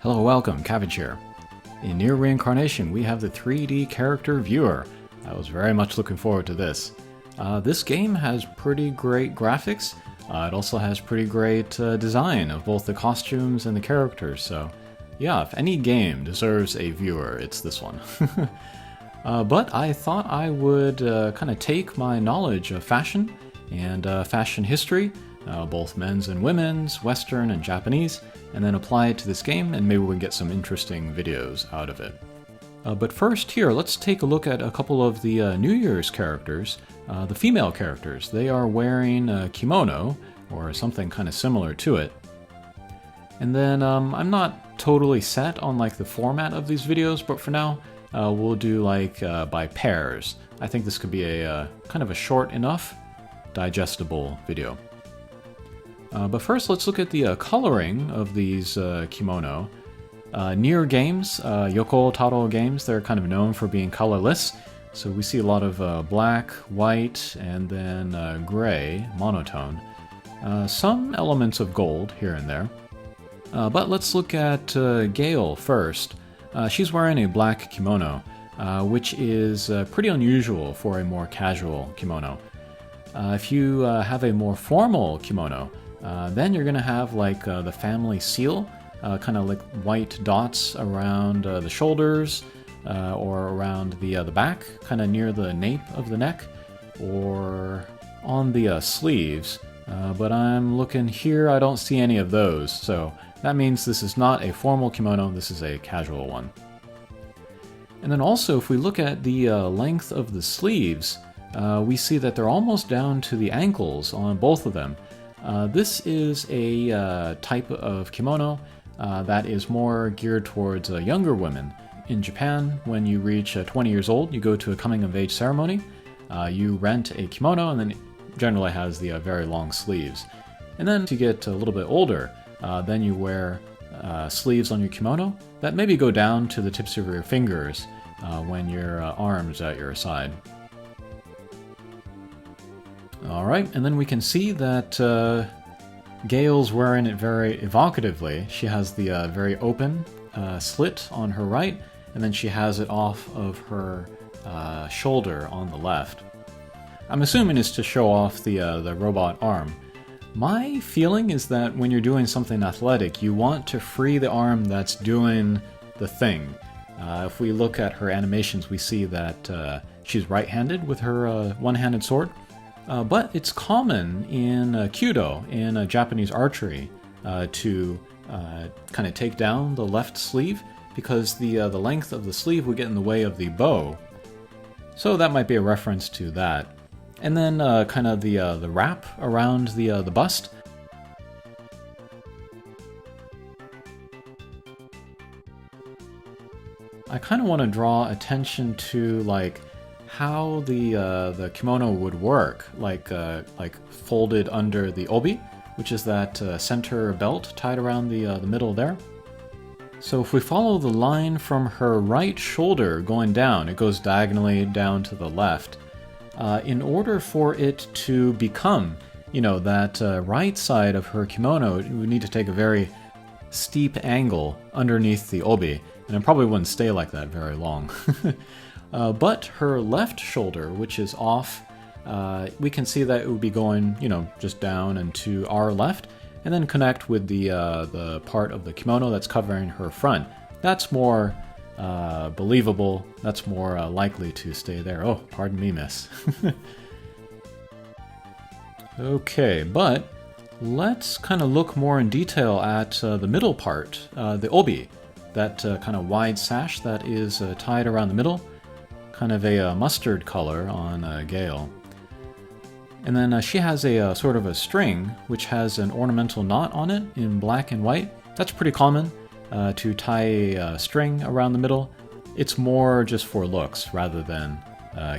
Hello, welcome, Cabbage here. In Nier Reincarnation, we have the 3D character viewer. I was very much looking forward to this. This game has pretty great graphics. It also has pretty great design of both the costumes and the characters, so yeah, if any game deserves a viewer, it's this one. But I thought I would kind of take my knowledge of fashion and fashion history, both men's and women's, Western and Japanese, and then apply it to this game, and maybe we can get some interesting videos out of it. But first here, let's take a look at a couple of the New Year's characters, the female characters. They are wearing a kimono, or something kind of similar to it. And then I'm not totally set on like the format of these videos, but for now, we'll do like by pairs. I think this could be a kind of a short enough, digestible video. But first, let's look at the coloring of these kimono. Nier games, Yoko Taro games, they're kind of known for being colorless. So we see a lot of black, white, and then gray, monotone. Some elements of gold here and there. But let's look at Gail first. She's wearing a black kimono, which is pretty unusual for a more casual kimono. If you have a more formal kimono, then you're going to have like the family seal, kind of like white dots around the shoulders or around the back, kind of near the nape of the neck, or on the sleeves. But I'm looking here, I don't see any of those, so that means this is not a formal kimono, this is a casual one. And then also, if we look at the length of the sleeves, we see that they're almost down to the ankles on both of them. This is a type of kimono that is more geared towards younger women. In Japan, when you reach 20 years old, you go to a coming-of-age ceremony, you rent a kimono, and then it generally has the very long sleeves. And then to get a little bit older, then you wear sleeves on your kimono that maybe go down to the tips of your fingers when your arms at your side. Alright, and then we can see that Gail's wearing it very evocatively. She has the very open slit on her right, and then she has it off of her shoulder on the left. I'm assuming it's to show off the robot arm. My feeling is that when you're doing something athletic, you want to free the arm that's doing the thing. If we look at her animations, we see that she's right-handed with her one-handed sword. But it's common in Kyudo, in Japanese archery, to kind of take down the left sleeve because the length of the sleeve would get in the way of the bow. So that might be a reference to that. And then kind of the wrap around the bust. I kind of want to draw attention to like how the kimono would work, like folded under the obi, which is that center belt tied around the middle there. So if we follow the line from her right shoulder going down, it goes diagonally down to the left. In order for it to become, you know, that right side of her kimono, it would need to take a very steep angle underneath the obi, and it probably wouldn't stay like that very long. But her left shoulder, which is off, we can see that it would be going, you know, just down and to our left, and then connect with the part of the kimono that's covering her front. That's more believable. That's more likely to stay there. Oh, pardon me, miss. Okay, but let's kind of look more in detail at the middle part, the obi, that kind of wide sash that is tied around the middle. Kind of a mustard color on Gail. And then she has a sort of a string which has an ornamental knot on it in black and white. That's pretty common to tie a string around the middle. It's more just for looks rather than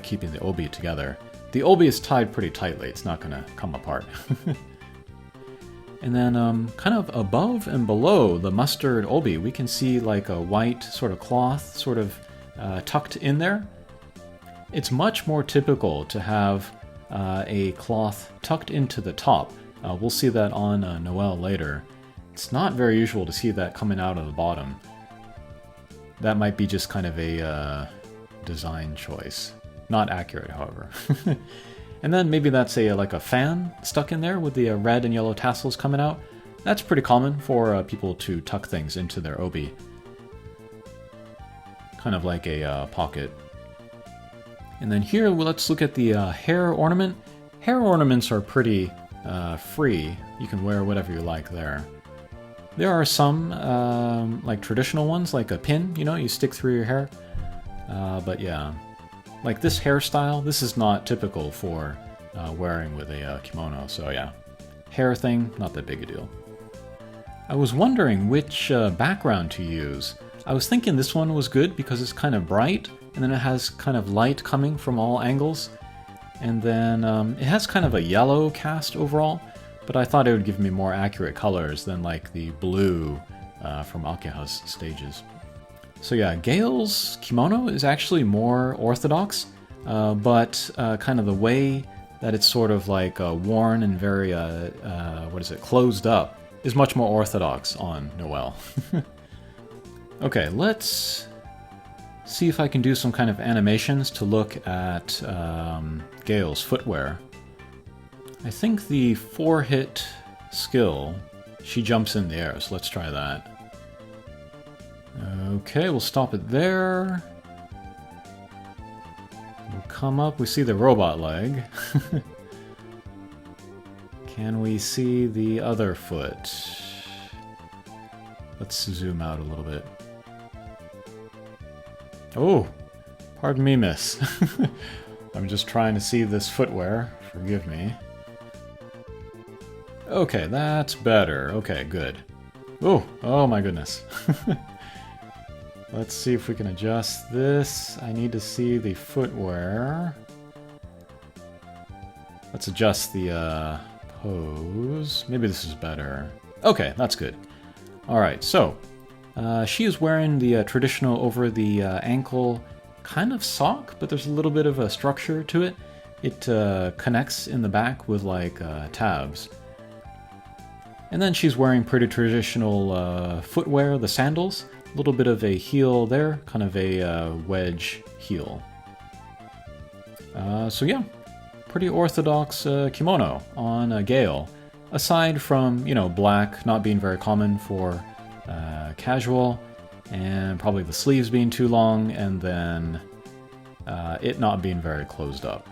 keeping the obi together. The obi is tied pretty tightly, it's not going to come apart. And then kind of above and below the mustard obi, we can see like a white sort of cloth sort of tucked in there. It's much more typical to have a cloth tucked into the top. We'll see that on Noel later. It's not very usual to see that coming out of the bottom. That might be just kind of a design choice. Not accurate, however. And then maybe that's like a fan stuck in there with the red and yellow tassels coming out. That's pretty common for people to tuck things into their obi. Kind of like a pocket. And then here, well, let's look at the hair ornament. Hair ornaments are pretty free. You can wear whatever you like there. There are some like traditional ones, like a pin, you know, you stick through your hair. But yeah, like this hairstyle, this is not typical for wearing with a kimono. So yeah, hair thing, not that big a deal. I was wondering which background to use. I was thinking this one was good because it's kind of bright, and then it has kind of light coming from all angles. And then it has kind of a yellow cast overall, but I thought it would give me more accurate colors than like the blue from Akiha's stages. So yeah, Gail's kimono is actually more orthodox, but kind of the way that it's sort of like worn and very, closed up is much more orthodox on Noelle. Okay, let's see if I can do some kind of animations to look at Gail's footwear. I think the 4-hit skill, she jumps in the air, so let's try that. Okay, we'll stop it there. We'll come up, we see the robot leg. Can we see the other foot? Let's zoom out a little bit. Oh, pardon me, miss. I'm just trying to see this footwear. Forgive me. Okay, that's better. Okay, good. Oh my goodness. Let's see if we can adjust this. I need to see the footwear. Let's adjust the pose. Maybe this is better. Okay, that's good. Alright, so she is wearing the traditional over the ankle kind of sock, but there's a little bit of a structure to it. It connects in the back with like tabs. And then she's wearing pretty traditional footwear, the sandals. A little bit of a heel there, kind of a wedge heel. So yeah, pretty orthodox kimono on Gail. Aside from, you know, black not being very common for casual, and probably the sleeves being too long, and then it not being very closed up.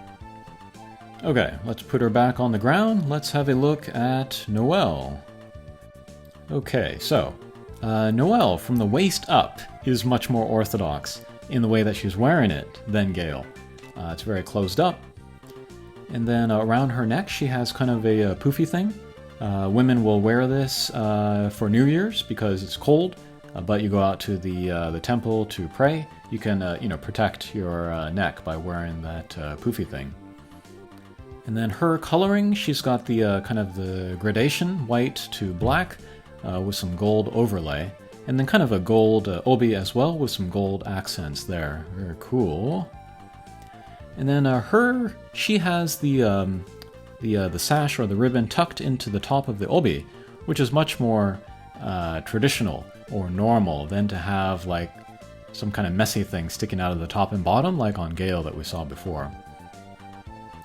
Okay, let's put her back on the ground. Let's have a look at Noelle. Okay, so Noelle from the waist up is much more orthodox in the way that she's wearing it than Gail. It's very closed up. And then around her neck she has kind of a poofy thing. Women will wear this for New Year's because it's cold, but you go out to the temple to pray. You can protect your neck by wearing that poofy thing. And then her coloring, she's got the kind of the gradation, white to black, with some gold overlay, and then kind of a gold obi as well with some gold accents there. Very cool. And then she has the sash or the ribbon tucked into the top of the obi, which is much more traditional or normal than to have like some kind of messy thing sticking out of the top and bottom like on Gail that we saw before.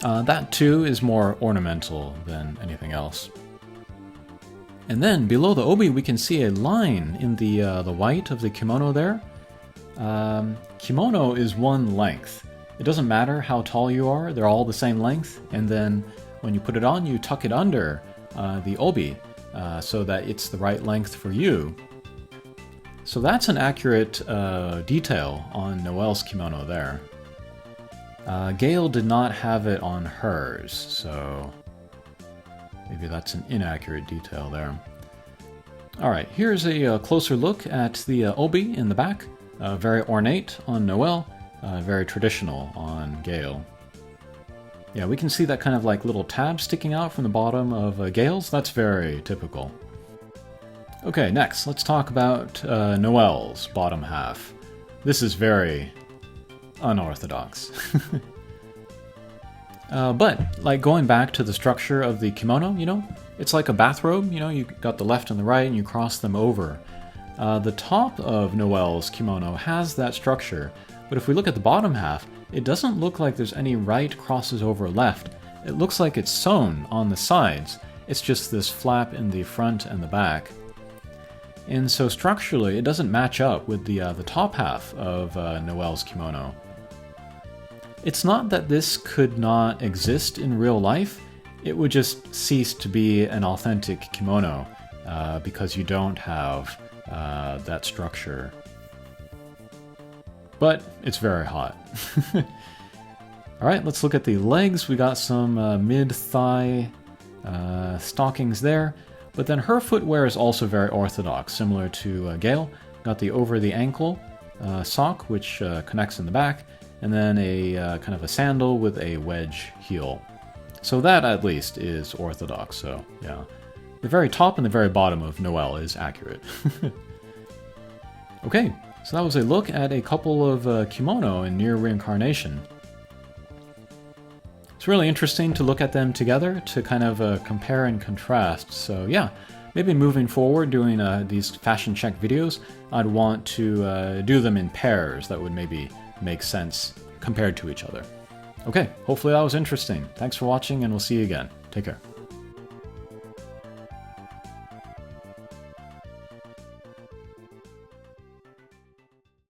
That too is more ornamental than anything else. And then below the obi we can see a line in the white of the kimono there. Kimono is one length. It doesn't matter how tall you are, they're all the same length, and then when you put it on, you tuck it under the obi so that it's the right length for you. So that's an accurate detail on Noelle's kimono there. Gail did not have it on hers, so maybe that's an inaccurate detail there. Alright, here's a closer look at the obi in the back. Very ornate on Noelle, very traditional on Gail. Yeah, we can see that kind of like little tab sticking out from the bottom of Gail's. That's very typical. Okay, next, let's talk about Noelle's bottom half. This is very unorthodox. But, like, going back to the structure of the kimono, you know, It's like a bathrobe, you know, you got the left and the right and you cross them over. The top of Noelle's kimono has that structure, but if we look at the bottom half, it doesn't look like there's any right crosses over left. It looks like it's sewn on the sides. It's just this flap in the front and the back. And so structurally, it doesn't match up with the top half of Noelle's kimono. It's not that this could not exist in real life, it would just cease to be an authentic kimono because you don't have that structure. But it's very hot. Alright, let's look at the legs. We got some mid-thigh stockings there. But then her footwear is also very orthodox, similar to Gail. Got the over-the-ankle sock, which connects in the back, and then a kind of a sandal with a wedge heel. So that, at least, is orthodox, so yeah. The very top and the very bottom of Noelle is accurate. Okay, so that was a look at a couple of kimono in Nier Reincarnation. It's really interesting to look at them together to kind of compare and contrast. So yeah, maybe moving forward doing these fashion check videos, I'd want to do them in pairs. That would maybe make sense compared to each other. Okay, hopefully that was interesting. Thanks for watching and we'll see you again. Take care.